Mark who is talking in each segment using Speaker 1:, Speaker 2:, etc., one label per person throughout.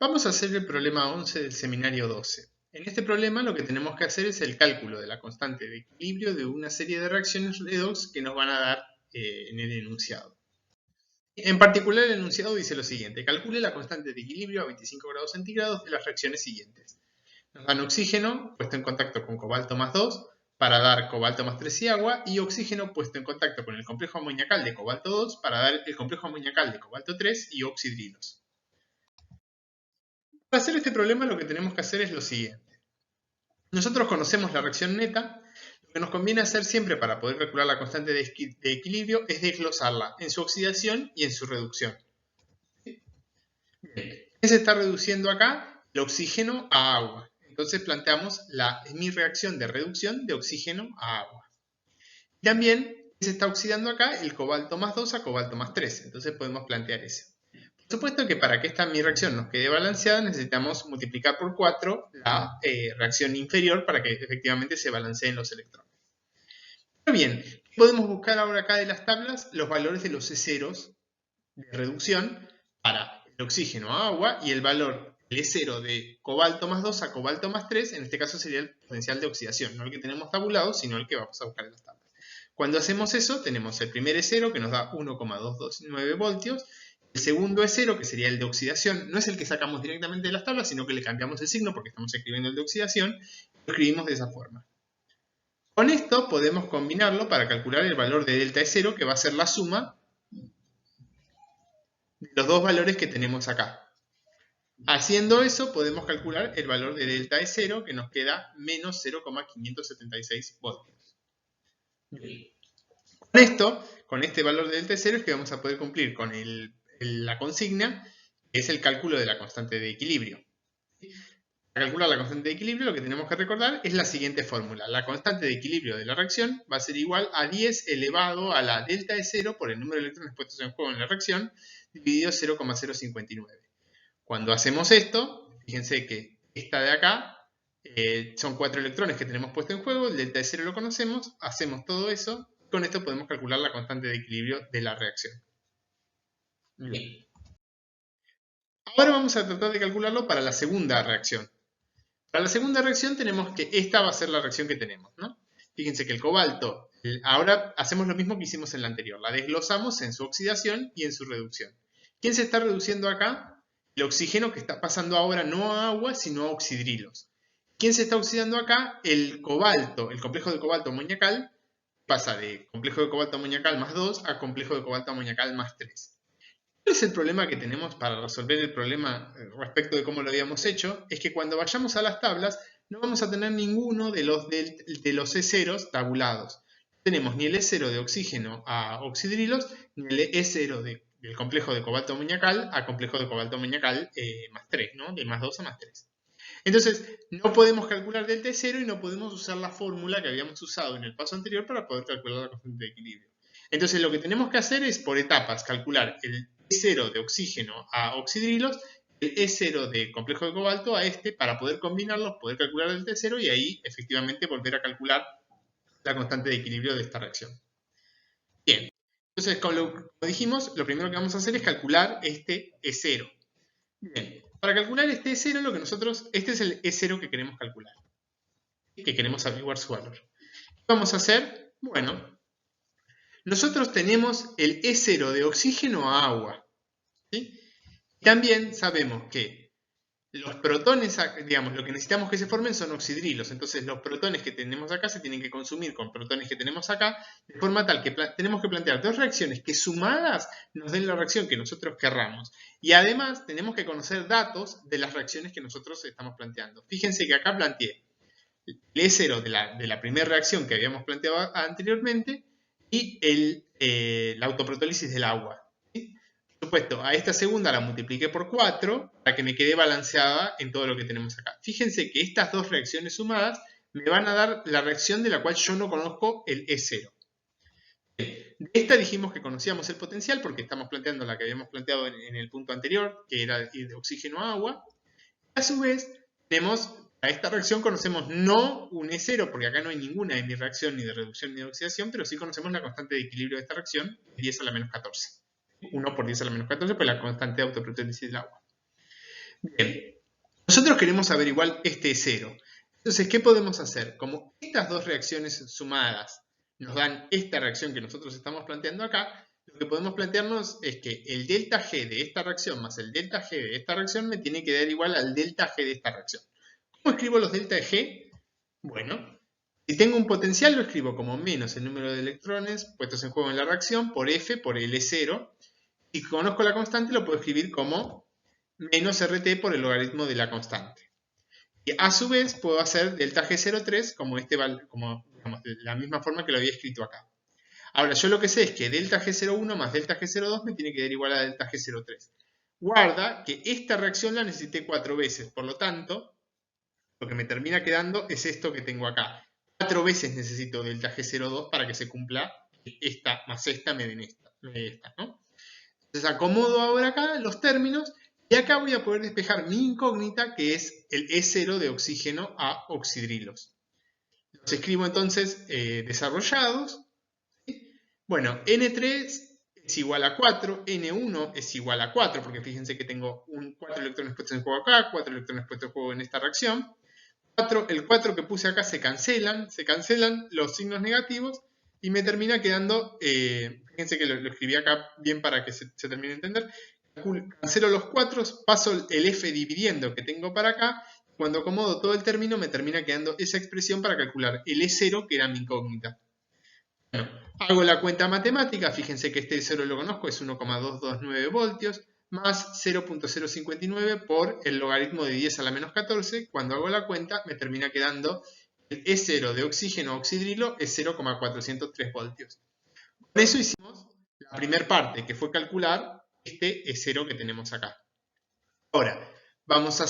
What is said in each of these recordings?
Speaker 1: Vamos a hacer el problema 11 del seminario 12. En este problema lo que tenemos que hacer es el cálculo de la constante de equilibrio de una serie de reacciones redox que nos van a dar en el enunciado. En particular, el enunciado dice lo siguiente: calcule la constante de equilibrio a 25 grados centígrados de las reacciones siguientes. Nos dan oxígeno puesto en contacto con cobalto más 2 para dar cobalto más 3 y agua, y oxígeno puesto en contacto con el complejo amoniacal de cobalto 2 para dar el complejo amoniacal de cobalto 3 y oxidrilos. Para hacer este problema lo que tenemos que hacer es lo siguiente. Nosotros conocemos la reacción neta. Lo que nos conviene hacer siempre para poder calcular la constante de equilibrio es desglosarla en su oxidación y en su reducción. Bien. ¿Qué se está reduciendo acá? El oxígeno a agua. Entonces planteamos mi reacción de reducción de oxígeno a agua. También se está oxidando acá el cobalto más 2 a cobalto más 3. Entonces podemos plantear eso. Por supuesto que para que esta mi reacción nos quede balanceada necesitamos multiplicar por 4 la reacción inferior para que efectivamente se balanceen los electrones. Pero bien, podemos buscar ahora acá de las tablas los valores de los E0 de reducción para el oxígeno a agua y el valor del E0 de cobalto más 2 a cobalto más 3, en este caso sería el potencial de oxidación, no el que tenemos tabulado, sino el que vamos a buscar en las tablas. Cuando hacemos eso, tenemos el primer E0 que nos da 1,229 voltios. El segundo E0, que sería el de oxidación, no es el que sacamos directamente de las tablas, sino que le cambiamos el signo porque estamos escribiendo el de oxidación, lo escribimos de esa forma. Con esto podemos combinarlo para calcular el valor de delta E0, que va a ser la suma de los dos valores que tenemos acá. Haciendo eso, podemos calcular el valor de delta E0, que nos queda menos 0,576 voltios. Bien. Con esto, con este valor de delta E0, es que vamos a poder cumplir con la consigna, que es el cálculo de la constante de equilibrio. Para calcular la constante de equilibrio, lo que tenemos que recordar es la siguiente fórmula. La constante de equilibrio de la reacción va a ser igual a 10 elevado a la delta E0 por el número de electrones puestos en juego en la reacción, dividido 0,059. Cuando hacemos esto, fíjense que esta de acá son 4 electrones que tenemos puesto en juego, el delta E0 lo conocemos, hacemos todo eso. Con esto podemos calcular la constante de equilibrio de la reacción. Bien. Ahora vamos a tratar de calcularlo para la segunda reacción. Para la segunda reacción tenemos que esta va a ser la reacción que tenemos, ¿no? Fíjense que el cobalto, ahora hacemos lo mismo que hicimos en la anterior. La desglosamos en su oxidación y en su reducción. ¿Quién se está reduciendo acá? El oxígeno, que está pasando ahora no a agua, sino a oxidrilos. ¿Quién se está oxidando acá? El cobalto, el complejo de cobalto amoniacal, pasa de complejo de cobalto amoniacal más 2 a complejo de cobalto amoniacal más 3. ¿Cuál es el problema que tenemos para resolver el problema respecto de cómo lo habíamos hecho? Es que cuando vayamos a las tablas no vamos a tener ninguno de los E0 tabulados. No tenemos ni el E0 de oxígeno a oxidrilos, ni el E0 del complejo de cobalto amoniacal a complejo de cobalto amoniacal más 3, ¿no? De más 2 a más 3. Entonces, no podemos calcular delta E0 y no podemos usar la fórmula que habíamos usado en el paso anterior para poder calcular la constante de equilibrio. Entonces, lo que tenemos que hacer es, por etapas, calcular el E0 de oxígeno a oxidrilos, el E0 de complejo de cobalto a este, para poder combinarlos, poder calcular el T0 y ahí, efectivamente, volver a calcular la constante de equilibrio de esta reacción. Bien, entonces, como dijimos, lo primero que vamos a hacer es calcular este E0. Bien, para calcular este E0, este es el E0 que queremos calcular, que queremos averiguar su valor. ¿Qué vamos a hacer? Bueno, nosotros tenemos el E0 de oxígeno a agua, ¿sí? También sabemos que los protones, digamos, lo que necesitamos que se formen son oxidrilos. Entonces los protones que tenemos acá se tienen que consumir con protones que tenemos acá, de forma tal que tenemos que plantear dos reacciones que sumadas nos den la reacción que nosotros querramos. Y además tenemos que conocer datos de las reacciones que nosotros estamos planteando. Fíjense que acá planteé el E0 de la primera reacción que habíamos planteado anteriormente y la autoprotólisis del agua. Por supuesto, a esta segunda la multipliqué por 4 para que me quede balanceada en todo lo que tenemos acá. Fíjense que estas dos reacciones sumadas me van a dar la reacción de la cual yo no conozco el E0. De esta dijimos que conocíamos el potencial porque estamos planteando la que habíamos planteado en el punto anterior, que era ir de oxígeno a agua. A su vez, a esta reacción conocemos no un E0, porque acá no hay ninguna de mi reacción ni de reducción ni de oxidación, pero sí conocemos la constante de equilibrio de esta reacción, 10 a la menos 14. 1 por 10 a la menos 14, pues la constante de autoprotólisis del agua. Bien, nosotros queremos averiguar este E0. Entonces, ¿qué podemos hacer? Como estas dos reacciones sumadas nos dan esta reacción que nosotros estamos planteando acá, lo que podemos plantearnos es que el delta G de esta reacción más el delta G de esta reacción me tiene que dar igual al delta G de esta reacción. ¿Cómo escribo los delta de G? Bueno, si tengo un potencial lo escribo como menos el número de electrones puestos en juego en la reacción por F por L0. Si conozco la constante lo puedo escribir como menos RT por el logaritmo de la constante. Y a su vez puedo hacer delta G03 como digamos, de la misma forma que lo había escrito acá. Ahora, yo lo que sé es que delta G01 más delta G02 me tiene que dar igual a delta G03. Guarda que esta reacción la necesité 4 veces, por lo tanto, lo que me termina quedando es esto que tengo acá. 4 veces necesito delta G02 para que se cumpla esta más esta me den esta, ¿no? Entonces acomodo ahora acá los términos y acá voy a poder despejar mi incógnita que es el E0 de oxígeno a oxidrilos. Los escribo entonces desarrollados. ¿Sí? Bueno, N3 es igual a 4, N1 es igual a 4, porque fíjense que tengo 4 electrones puestos en juego acá, 4 electrones puestos en juego en esta reacción. El 4 que puse acá se cancelan los signos negativos y me termina quedando, fíjense que lo escribí acá bien para que se termine de entender, cancelo los 4, paso el F dividiendo que tengo para acá, cuando acomodo todo el término me termina quedando esa expresión para calcular el E0 que era mi incógnita. Bueno, hago la cuenta matemática, fíjense que este E0 lo conozco, es 1,229 voltios, más 0.059 por el logaritmo de 10 a la menos 14. Cuando hago la cuenta me termina quedando el E0 de oxígeno a oxidrilo es 0,403 voltios. Con eso hicimos la primera parte, que fue calcular este E0 que tenemos acá. Ahora, vamos a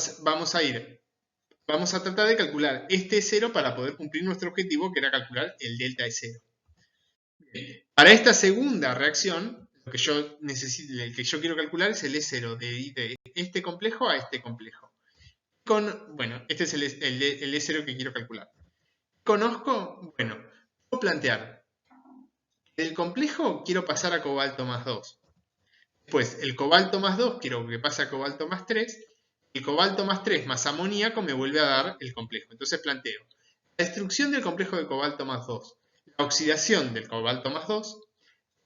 Speaker 1: tratar de calcular este E0 para poder cumplir nuestro objetivo, que era calcular el delta E0. Para esta segunda reacción, lo que yo necesito, el que yo quiero calcular es el E0 de este complejo a este complejo. Bueno, este es el E0 que quiero calcular. Conozco, bueno, puedo plantear, del complejo quiero pasar a cobalto más 2. Después, el cobalto más 2 quiero que pase a cobalto más 3. El cobalto más 3 más amoníaco me vuelve a dar el complejo. Entonces planteo la destrucción del complejo de cobalto más 2, la oxidación del cobalto más 2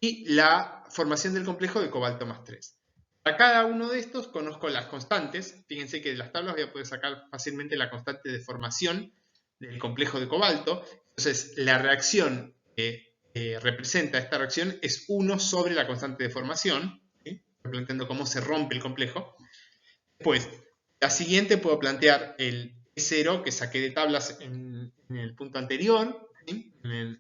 Speaker 1: y la formación del complejo de cobalto más 3. Para cada uno de estos conozco las constantes. Fíjense que de las tablas voy a poder sacar fácilmente la constante de formación del complejo de cobalto. Entonces, la reacción que representa esta reacción es 1 sobre la constante de formación. ¿Sí? Estoy planteando cómo se rompe el complejo. Después, la siguiente puedo plantear el E0 que saqué de tablas en el punto anterior, ¿sí?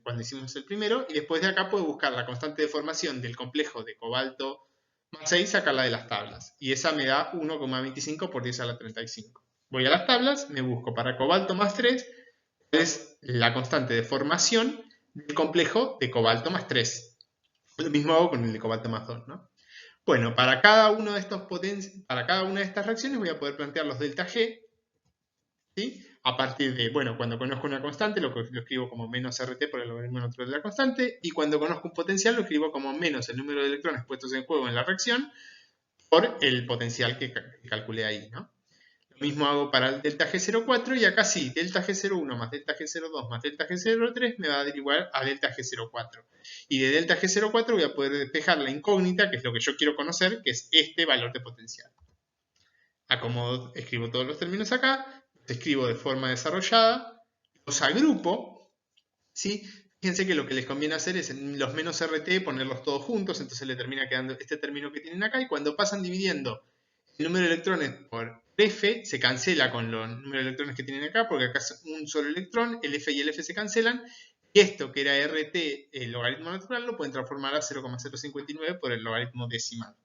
Speaker 1: Cuando hicimos el primero, y después de acá puedo buscar la constante de formación del complejo de cobalto más 6, sacarla de las tablas. Y esa me da 1,25 por 10 a la 35. Voy a las tablas, me busco para cobalto más 3, cuál es la constante de formación del complejo de cobalto más 3. Lo mismo hago con el de cobalto más 2, ¿no? Bueno, para cada una de estas reacciones voy a poder plantear los delta G, ¿sí? A partir de, bueno, cuando conozco una constante lo escribo como menos RT por el logaritmo natural de la constante, y cuando conozco un potencial lo escribo como menos el número de electrones puestos en juego en la reacción por el potencial que calculé ahí, ¿no? Lo mismo hago para el delta G04 y acá sí, delta G01 más delta G02 más delta G03 me va a dar igual a delta G04. Y de delta G04 voy a poder despejar la incógnita, que es lo que yo quiero conocer, que es este valor de potencial. Acomodo, escribo todos los términos acá, los escribo de forma desarrollada, los agrupo, ¿sí? Fíjense que lo que les conviene hacer es en los menos RT ponerlos todos juntos, entonces le termina quedando este término que tienen acá, y cuando pasan dividiendo el número de electrones por F, se cancela con los números de electrones que tienen acá, porque acá es un solo electrón, el F y el F se cancelan, y esto que era RT, el logaritmo natural, lo pueden transformar a 0,059 por el logaritmo decimal.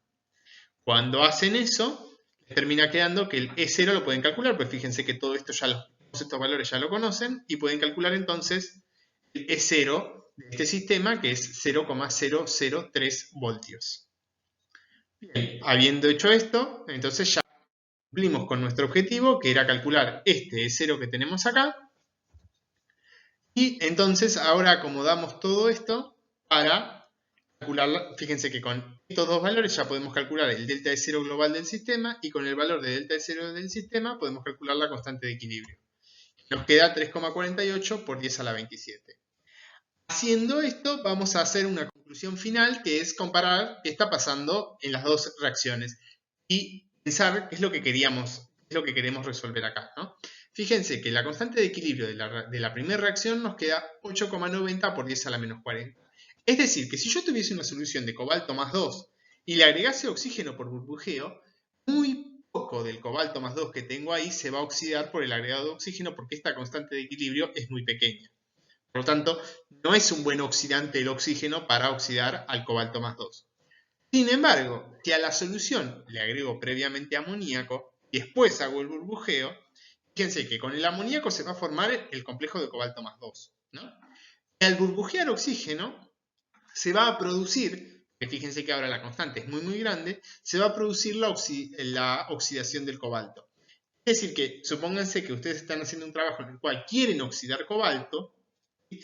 Speaker 1: Cuando hacen eso, les termina quedando que el E0 lo pueden calcular, pues fíjense que todo esto todos estos valores ya lo conocen, y pueden calcular entonces el E0 de este sistema, que es 0,003 voltios. Bien, habiendo hecho esto, entonces ya cumplimos con nuestro objetivo, que era calcular este E0 que tenemos acá. Y entonces ahora acomodamos todo esto para calcular, fíjense que con estos dos valores ya podemos calcular el delta de cero global del sistema y con el valor de delta de cero del sistema podemos calcular la constante de equilibrio. Nos queda 3,48 por 10 a la 27. Haciendo esto vamos a hacer una conclusión final que es comparar qué está pasando en las dos reacciones y pensar qué es lo que queremos resolver acá, ¿no? Fíjense que la constante de equilibrio de la primera reacción nos queda 8,90 por 10 a la menos 40. Es decir, que si yo tuviese una solución de cobalto más 2 y le agregase oxígeno por burbujeo, muy poco del cobalto más 2 que tengo ahí se va a oxidar por el agregado de oxígeno porque esta constante de equilibrio es muy pequeña. Por lo tanto, no es un buen oxidante el oxígeno para oxidar al cobalto más 2. Sin embargo, si a la solución le agrego previamente amoníaco y después hago el burbujeo, fíjense que con el amoníaco se va a formar el complejo de cobalto más 2, ¿no? Y al burbujear oxígeno, se va a producir, que fíjense que ahora la constante es muy grande, se va a producir la oxidación del cobalto. Es decir que, supónganse que ustedes están haciendo un trabajo en el cual quieren oxidar cobalto, ¿qué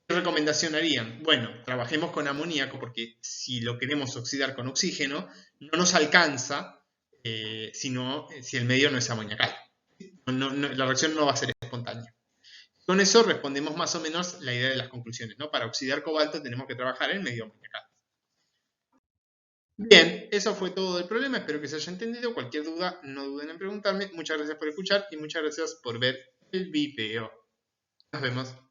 Speaker 1: recomendación harían? Bueno, trabajemos con amoníaco porque si lo queremos oxidar con oxígeno, no nos alcanza si el medio no es amoniacal. La reacción no va a ser espontánea. Con eso respondemos más o menos la idea de las conclusiones, ¿no? Para oxidar cobalto tenemos que trabajar en medio amoniacal. Bien, eso fue todo del problema, espero que se haya entendido. Cualquier duda, no duden en preguntarme. Muchas gracias por escuchar y muchas gracias por ver el video. Nos vemos.